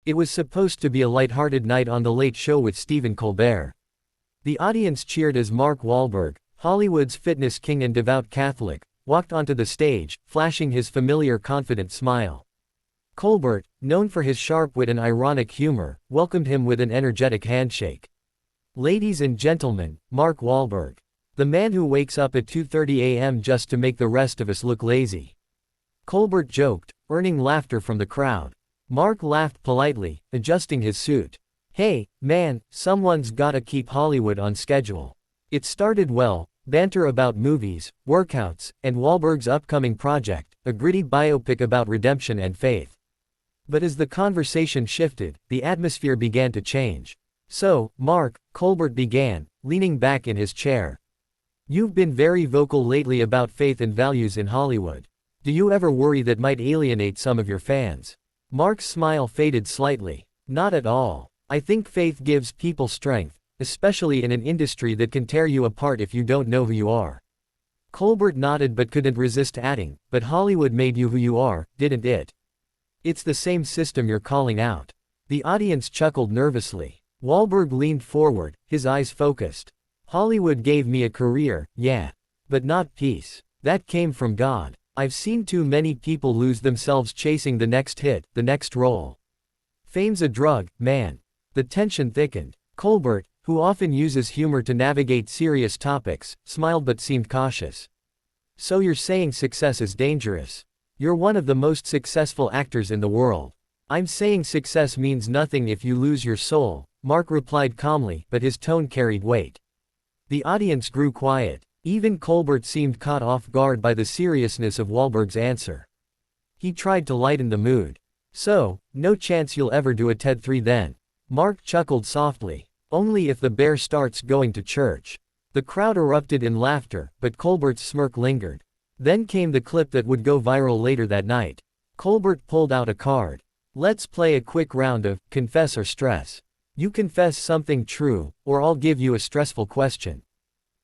It was supposed to be a light-hearted night on The Late Show with Stephen Colbert. The audience cheered as Mark Wahlberg, Hollywood's fitness king and devout Catholic, walked onto the stage, flashing his familiar confident smile. Colbert, known for his sharp wit and ironic humor, welcomed him with an energetic handshake. "Ladies and gentlemen, Mark Wahlberg. The man who wakes up at 2:30 a.m. just to make the rest of us look lazy." Colbert joked, earning laughter from the crowd. Mark laughed politely, adjusting his suit. "Hey, man, someone's gotta keep Hollywood on schedule." It started well, banter about movies, workouts, and Wahlberg's upcoming project, a gritty biopic about redemption and faith. But as the conversation shifted, the atmosphere began to change. "So, Mark," Colbert began, leaning back in his chair. "You've been very vocal lately about faith and values in Hollywood. Do you ever worry that might alienate some of your fans?" Mark's smile faded slightly. "Not at all. I think faith gives people strength, especially in an industry that can tear you apart if you don't know who you are." Colbert nodded but couldn't resist adding, "But Hollywood made you who you are, didn't it? It's the same system you're calling out." The audience chuckled nervously. Wahlberg leaned forward, his eyes focused. "Hollywood gave me a career, yeah. But not peace. That came from God. I've seen too many people lose themselves chasing the next hit, the next role. Fame's a drug, man." The tension thickened. Colbert, who often uses humor to navigate serious topics, smiled but seemed cautious. "So you're saying success is dangerous? You're one of the most successful actors in the world." "I'm saying success means nothing if you lose your soul," Mark replied calmly, but his tone carried weight. The audience grew quiet. Even Colbert seemed caught off guard by the seriousness of Wahlberg's answer. He tried to lighten the mood. "So, no chance you'll ever do a TED3 then?" Mark chuckled softly. "Only if the bear starts going to church." The crowd erupted in laughter, but Colbert's smirk lingered. Then came the clip that would go viral later that night. Colbert pulled out a card. "Let's play a quick round of confess or stress. You confess something true, or I'll give you a stressful question.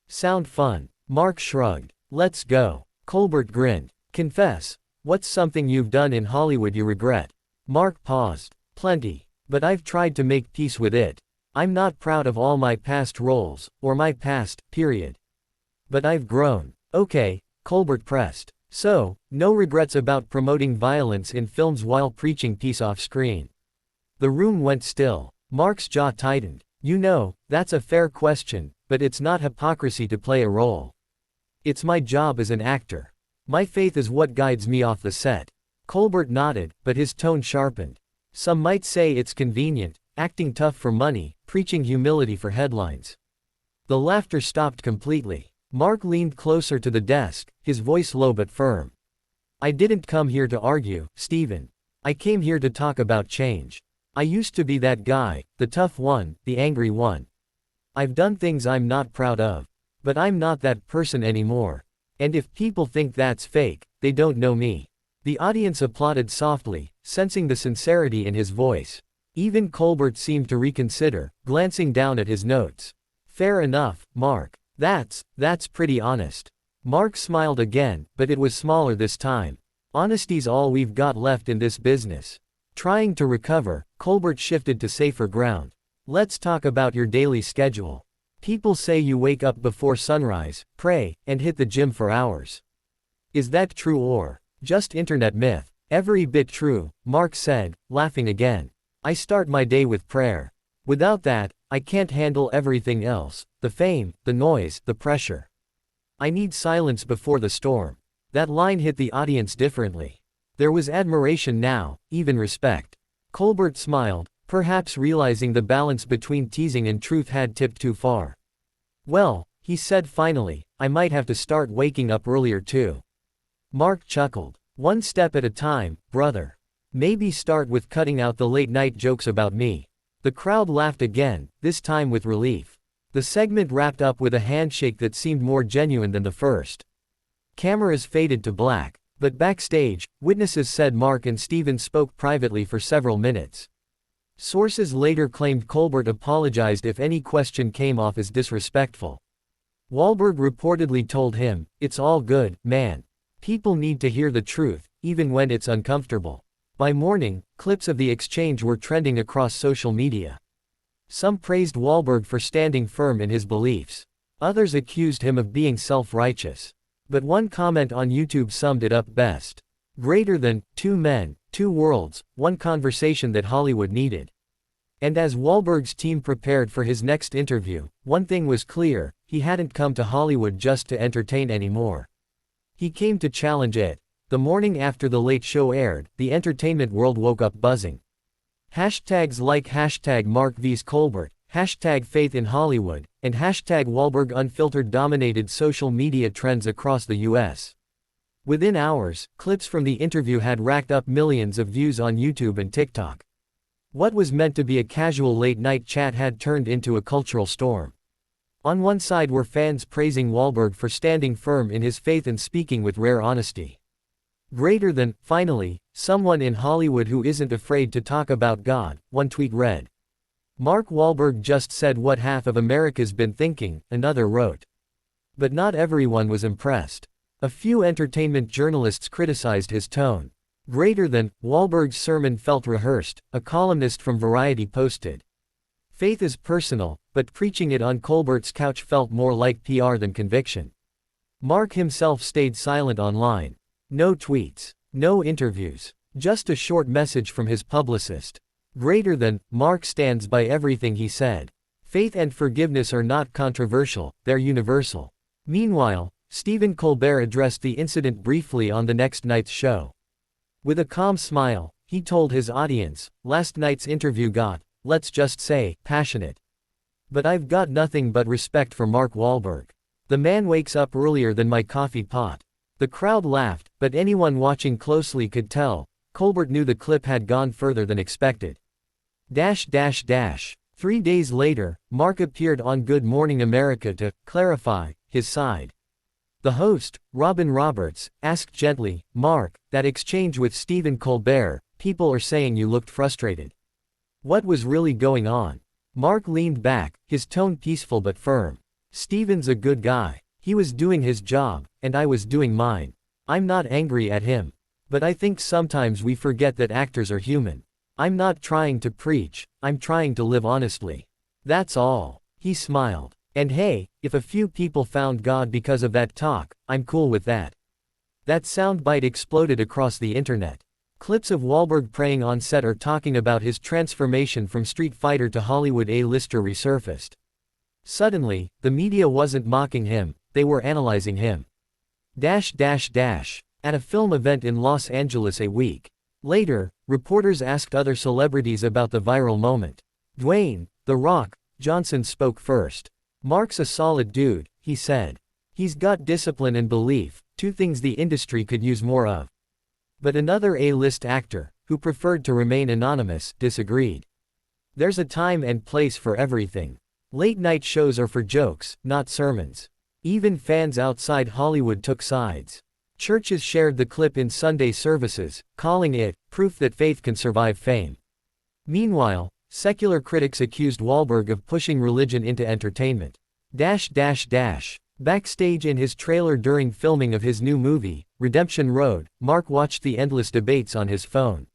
Sound fun?" Mark shrugged. "Let's go." Colbert grinned. "Confess. What's something you've done in Hollywood you regret?" Mark paused. "Plenty. But I've tried to make peace with it. I'm not proud of all my past roles, or my past, period. But I've grown." "Okay," Colbert pressed. "So, no regrets about promoting violence in films while preaching peace off screen?" The room went still. Mark's jaw tightened. "You know, that's a fair question, but it's not hypocrisy to play a role. It's my job as an actor. My faith is what guides me off the set." Colbert nodded, but his tone sharpened. "Some might say it's convenient, acting tough for money, preaching humility for headlines." The laughter stopped completely. Mark leaned closer to the desk, his voice low but firm. "I didn't come here to argue, Stephen. I came here to talk about change. I used to be that guy, the tough one, the angry one. I've done things I'm not proud of. But I'm not that person anymore. And if people think that's fake, they don't know me." The audience applauded softly, sensing the sincerity in his voice. Even Colbert seemed to reconsider, glancing down at his notes. "Fair enough, Mark. That's pretty honest." Mark smiled again, but it was smaller this time. "Honesty's all we've got left in this business." Trying to recover, Colbert shifted to safer ground. "Let's talk about your daily schedule. People say you wake up before sunrise, pray, and hit the gym for hours. Is that true or just internet myth?" "Every bit true," Mark said, laughing again. "I start my day with prayer. Without that, I can't handle everything else, the fame, the noise, the pressure. I need silence before the storm." That line hit the audience differently. There was admiration now, even respect. Colbert smiled, perhaps realizing the balance between teasing and truth had tipped too far. "Well," he said finally, "I might have to start waking up earlier too." Mark chuckled. "One step at a time, brother. Maybe start with cutting out the late-night jokes about me." The crowd laughed again, this time with relief. The segment wrapped up with a handshake that seemed more genuine than the first. Cameras faded to black. But backstage, witnesses said Mark and Stephen spoke privately for several minutes. Sources later claimed Colbert apologized if any question came off as disrespectful. Wahlberg reportedly told him, "It's all good, man. People need to hear the truth, even when it's uncomfortable." By morning, clips of the exchange were trending across social media. Some praised Wahlberg for standing firm in his beliefs. Others accused him of being self-righteous. But one comment on YouTube summed it up best. Greater than, two men, two worlds, one conversation that Hollywood needed. And as Wahlberg's team prepared for his next interview, one thing was clear: he hadn't come to Hollywood just to entertain anymore. He came to challenge it. The morning after The Late Show aired, the entertainment world woke up buzzing. Hashtags like hashtag Mark vs. Colbert, hashtag Faith in Hollywood, and hashtag Wahlberg Unfiltered dominated social media trends across the US. Within hours, clips from the interview had racked up millions of views on YouTube and TikTok. What was meant to be a casual late-night chat had turned into a cultural storm. On one side were fans praising Wahlberg for standing firm in his faith and speaking with rare honesty. Greater than, finally, someone in Hollywood who isn't afraid to talk about God, one tweet read. Mark Wahlberg just said what half of America's been thinking, another wrote. But not everyone was impressed. A few entertainment journalists criticized his tone. Greater than, Wahlberg's sermon felt rehearsed, a columnist from Variety posted. Faith is personal, but preaching it on Colbert's couch felt more like PR than conviction. Mark himself stayed silent online. No tweets, no interviews, just a short message from his publicist. Greater than, Mark stands by everything he said. Faith and forgiveness are not controversial, they're universal. Meanwhile, Stephen Colbert addressed the incident briefly on the next night's show. With a calm smile, he told his audience, last night's interview got, let's just say, passionate. But I've got nothing but respect for Mark Wahlberg. The man wakes up earlier than my coffee pot. The crowd laughed, but anyone watching closely could tell, Colbert knew the clip had gone further than expected. 3 days later, Mark appeared on Good Morning America to clarify his side. The host, Robin Roberts, asked gently, Mark, that exchange with Stephen Colbert, people are saying you looked frustrated. What was really going on? Mark leaned back, his tone peaceful but firm. Stephen's a good guy. He was doing his job, and I was doing mine. I'm not angry at him. But I think sometimes we forget that actors are human. I'm not trying to preach, I'm trying to live honestly. That's all. He smiled. And hey, if a few people found God because of that talk, I'm cool with that. That soundbite exploded across the internet. Clips of Wahlberg praying on set or talking about his transformation from street fighter to Hollywood A-lister resurfaced. Suddenly, the media wasn't mocking him, they were analyzing him. At a film event in Los Angeles a week later, reporters asked other celebrities about the viral moment. Dwayne "The Rock" Johnson spoke first. Mark's a solid dude, he said. He's got discipline and belief, two things the industry could use more of. But another A-list actor, who preferred to remain anonymous, disagreed. There's a time and place for everything. Late-night shows are for jokes, not sermons. Even fans outside Hollywood took sides. Churches shared the clip in Sunday services, calling it proof that faith can survive fame. Meanwhile, secular critics accused Wahlberg of pushing religion into entertainment. Backstage in his trailer during filming of his new movie, Redemption Road, Mark watched the endless debates on his phone.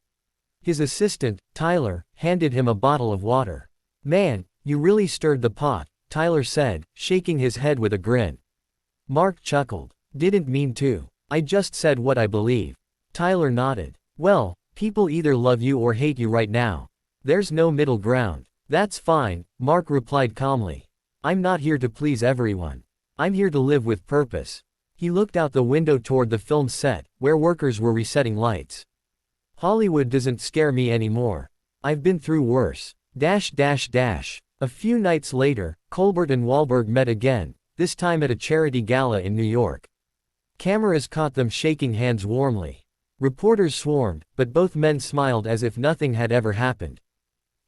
His assistant, Tyler, handed him a bottle of water. Man, you really stirred the pot, Tyler said, shaking his head with a grin. Mark chuckled. Didn't mean to. I just said what I believe. Tyler nodded. Well, people either love you or hate you right now. There's no middle ground. That's fine, Mark replied calmly. I'm not here to please everyone. I'm here to live with purpose. He looked out the window toward the film set, where workers were resetting lights. Hollywood doesn't scare me anymore. I've been through worse. A few nights later, Colbert and Wahlberg met again, this time at a charity gala in New York. Cameras caught them shaking hands warmly. Reporters swarmed, but both men smiled as if nothing had ever happened.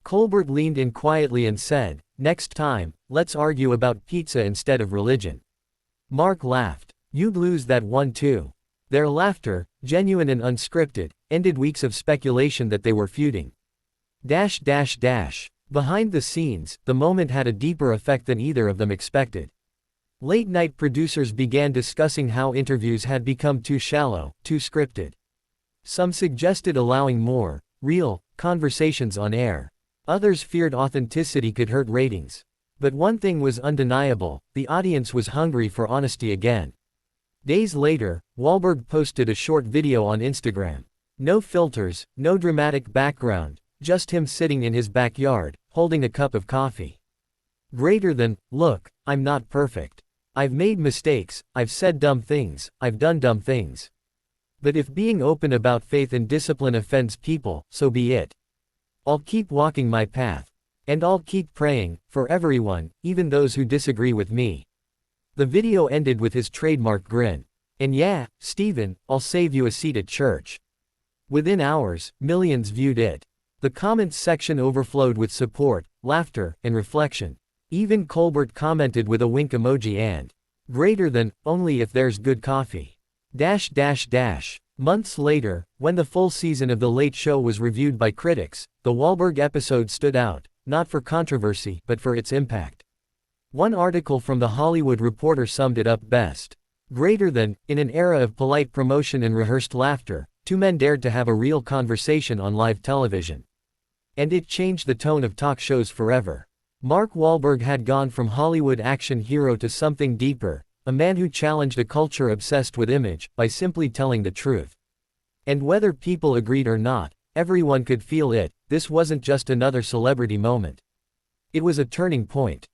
Colbert leaned in quietly and said, "Next time, let's argue about pizza instead of religion." Mark laughed. You'd lose that one too. Their laughter, genuine and unscripted, ended weeks of speculation that they were feuding. Behind the scenes, the moment had a deeper effect than either of them expected. Late-night producers began discussing how interviews had become too shallow, too scripted. Some suggested allowing more real conversations on air. Others feared authenticity could hurt ratings. But one thing was undeniable: the audience was hungry for honesty again. Days later, Wahlberg posted a short video on Instagram. No filters, no dramatic background, just him sitting in his backyard, holding a cup of coffee. Greater than, look, I'm not perfect. I've made mistakes, I've said dumb things, I've done dumb things. But if being open about faith and discipline offends people, so be it. I'll keep walking my path. And I'll keep praying, for everyone, even those who disagree with me. The video ended with his trademark grin. And yeah, Stephen, I'll save you a seat at church. Within hours, millions viewed it. The comments section overflowed with support, laughter, and reflection. Even Colbert commented with a wink emoji and greater than, only if there's good coffee. Months later, when the full season of The Late Show was reviewed by critics, the Wahlberg episode stood out, not for controversy, but for its impact. One article from The Hollywood Reporter summed it up best. Greater than, in an era of polite promotion and rehearsed laughter, two men dared to have a real conversation on live television. And it changed the tone of talk shows forever. Mark Wahlberg had gone from Hollywood action hero to something deeper, a man who challenged a culture obsessed with image, by simply telling the truth. And whether people agreed or not, everyone could feel it. This wasn't just another celebrity moment. It was a turning point.